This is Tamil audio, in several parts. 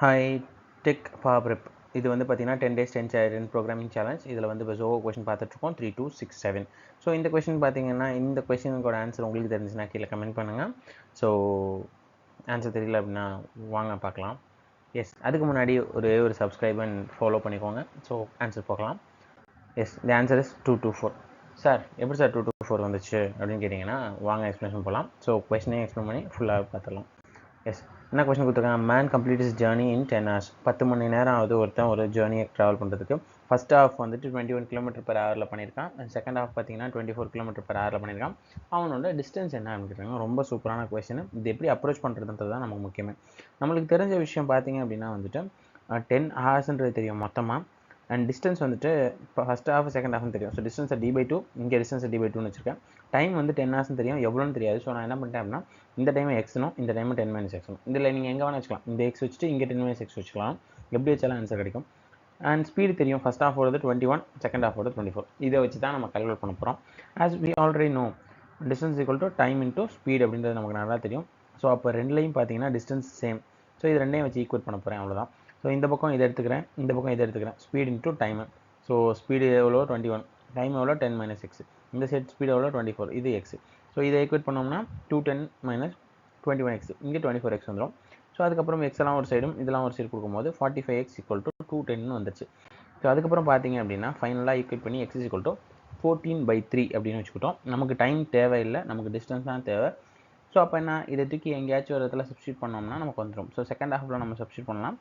ஹாய் டெக் ஃபாப்ரிப் இது வந்து பார்த்தீங்கன்னா 10 days 10 challenge ப்ரோக்ராமிங் சேலஞ்ச். இதில் வந்து இப்போ ஜோவோ கொஷின் பார்த்துட்ருக்கோம் 3, 2, 6, 7. ஸோ இந்த கொஷின் பார்த்தீங்கன்னா இந்த கொஷினுக்கோட ஆன்சர் உங்களுக்கு தெரிஞ்சுன்னா கீழே கமெண்ட் பண்ணுங்கள். ஸோ ஆன்சர் தெரியல அப்படின்னா வாங்க பார்க்கலாம். எஸ், அதுக்கு முன்னாடி ஒரு சப்ஸ்கிரைப் அண்ட் ஃபாலோ பண்ணிக்கோங்க. ஸோ ஆன்சர் பார்க்கலாம். Yes, the answer is 224. Sir எப்படி சார் 224 வந்துச்சு அப்படின்னு கேட்டிங்கன்னா வாங்க எக்ஸ்ப்ளனேஷன் போகலாம். ஸோ கொஷினே எக்ஸ்பிளைன் பண்ணி ஃபுல்லாக பார்த்துடலாம். எஸ், என்ன கொஸ்டின் கொடுத்துருக்காங்க? Man complete is journey in 10 hours. 10 மணி நேரம் ஆகுது ஒருத்தன் ஒரு ஜேர்னியை ட்ராவல் பண்ணுறதுக்கு. ஃபர்ஸ்ட் ஹாஃப் வந்துட்டு 21 km/h பண்ணியிருக்கான். அண்ட் செகண்ட் ஹாஃப் பார்த்தீங்கன்னா 24 km/h பண்ணியிருக்கான். அவனோட டிஸ்டன்ஸ் என்ன அப்படின்றாங்க. ரொம்ப சூப்பரான கொஸ்டின். இது எப்படி அப்ரோச் பண்ணுறதுன்றது தான் நமக்கு முக்கியமே. நம்மளுக்கு தெரிஞ்ச விஷயம் பார்த்தீங்க அப்படின்னா வந்துட்டு 10 ஹார்ஸ்ன்றது தெரியும் மொத்தமாக. அண்ட் டிஸ்டன்ஸ் வந்துட்டு இப்போ ஃபஸ்ட் ஹாஃப் செகண்ட் ஹாஃப்னு தெரியும். ஸோ டிஸ்டன்ஸை d/2, இங்கே டிஸ்டன்ஸை d/2ன்னு வச்சுருக்கேன். டைம் வந்து 10 ஹார்ஸ்னு தெரியும், எவ்வளோன்னு தெரியாது. ஸோ நான் என்ன பண்ணிட்டேன் அப்படின்னா இந்த டைம் எக்ஸ்னும் இந்த டைம் 10 - எக்ஸ்னும் இதில் நீங்கள் எங்கே வேணால் வச்சுக்கலாம். இந்த எக்ஸ் வச்சுட்டு இங்கே 10 - எக்ஸ் வச்சுக்கலாம். எப்படி வச்சாலும் ஆன்சர் கிடைக்கும். அண்ட் ஸ்பீடு தெரியும். ஃபஸ்ட் ஹாஃப் ஓடுறது 21, செகண்ட் ஹாஃப் ஓடுறது 24. இதை வச்சு தான் நம்ம கால்குலேட் பண்ண போகிறோம். As we already know distance equal to time into speed அப்படின்றது நமக்கு நல்லா தெரியும். ஸோ அப்போ ரெண்டுலையும் பார்த்தீங்கன்னா டிஸ்டன்ஸ் சேம். ஸோ இது ரெண்டையும் வச்சு ஈக்குவேட் பண்ண போகிறேன், அவ்வளோதான். ஸோ இந்த பக்கம் இதை எடுத்துக்கிறேன், இந்த பக்கம் இதை எடுத்துக்கிறேன். Speed into time. So speed எவ்வளோ 21, டைம் எவ்வளோ 10 - எக்ஸ். இந்த செட் ஸ்பீடு எவ்வளோ 24, இது எக்ஸ். ஸோ இதை ஈக்குவேட் பண்ணோம்னா 210 - 21x, இங்கே 24x வந்துடும். ஸோ அதுக்கப்புறம் எக்ஸ் எல்லாம் ஒரு சைடும் இதெல்லாம் ஒரு சைடு கொடுக்கும்போது 45x = 210 வந்துச்சு. ஸோ அதுக்கப்புறம் பார்த்தீங்க அப்படின்னா ஃபைனலாக ஈக்குவேட் பண்ணி x = 14/3 அப்படின்னு வச்சுக்கிட்டோம். நமக்கு டைம் தேவையில்லை, நமக்கு டிஸ்டன்ஸ் தான் தேவை. ஸோ அப்போ என்ன, இதை தூக்கி எங்கேயாச்சும் ஒரு இடத்துல சப்ஸ்டியூட் பண்ணோம்னா நமக்கு வந்துடும். ஸோ செகண்ட் ஹாஃபில் நம்ம சப்ஸ்டியூட் பண்ணலாம்.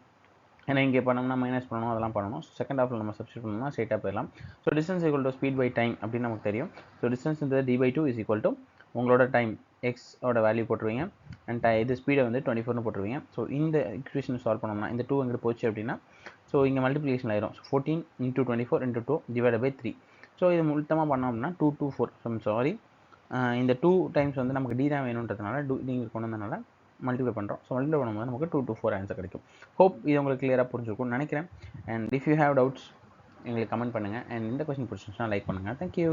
ஏன்னா இங்கே பண்ணோம்னா மைனஸ் பண்ணணும், அதெல்லாம் பண்ணணும். செகண்ட் ஹாஃபில் நம்ம சப்ஸ்டியூட் பண்ணோம்னா ஸ்ட்ரைட்டாக போயிடலாம். So distance = speed by time அப்படின்னு நமக்கு தெரியும். ஸோ டிஸ்டன்ஸ் d/2 = உங்களோட டைம் எக்ஸோட வேல்யூ போட்டுருவீங்க. அண்ட் இது ஸ்பீடை வந்து 24ன்னு போட்டுருவீங்க. ஸோ இந்த ஈக்குவேஷன் சால்வ் பண்ணோம்னா இந்த 2 எங்கிட்ட போச்சு அப்படின்னா ஸோ இங்கே மல்டிப்ளிகேஷன் ஆயிரும். ஸோ 14 × 24 × 2 / 3. ஸோ இது மொத்தமாக பண்ணோம் அப்படின்னா 224. சாரி, இந்த 2 டைம்ஸ் வந்து நமக்கு டி தான் வேணுன்றதுனால நீங்கள் கொண்டு வந்தனால மல்டிப்ளை பண்ணுறோம். ஸோ மல்டிப்ளை பண்ணும்போது நமக்கு 224 ஆன்சர் கிடைக்கும். ஹோப் இது உங்களுக்கு கிளியராக புரிஞ்சிருக்கும்னு நினைக்கிறேன். And if you have doubts எங்களுக்கு கமெண்ட் பண்ணுங்கள். அண்ட் இந்த கொஸ்டின் பிடிச்சிருந்துச்சுன்னா லைக் பண்ணுங்கள். தேங்க்யூ.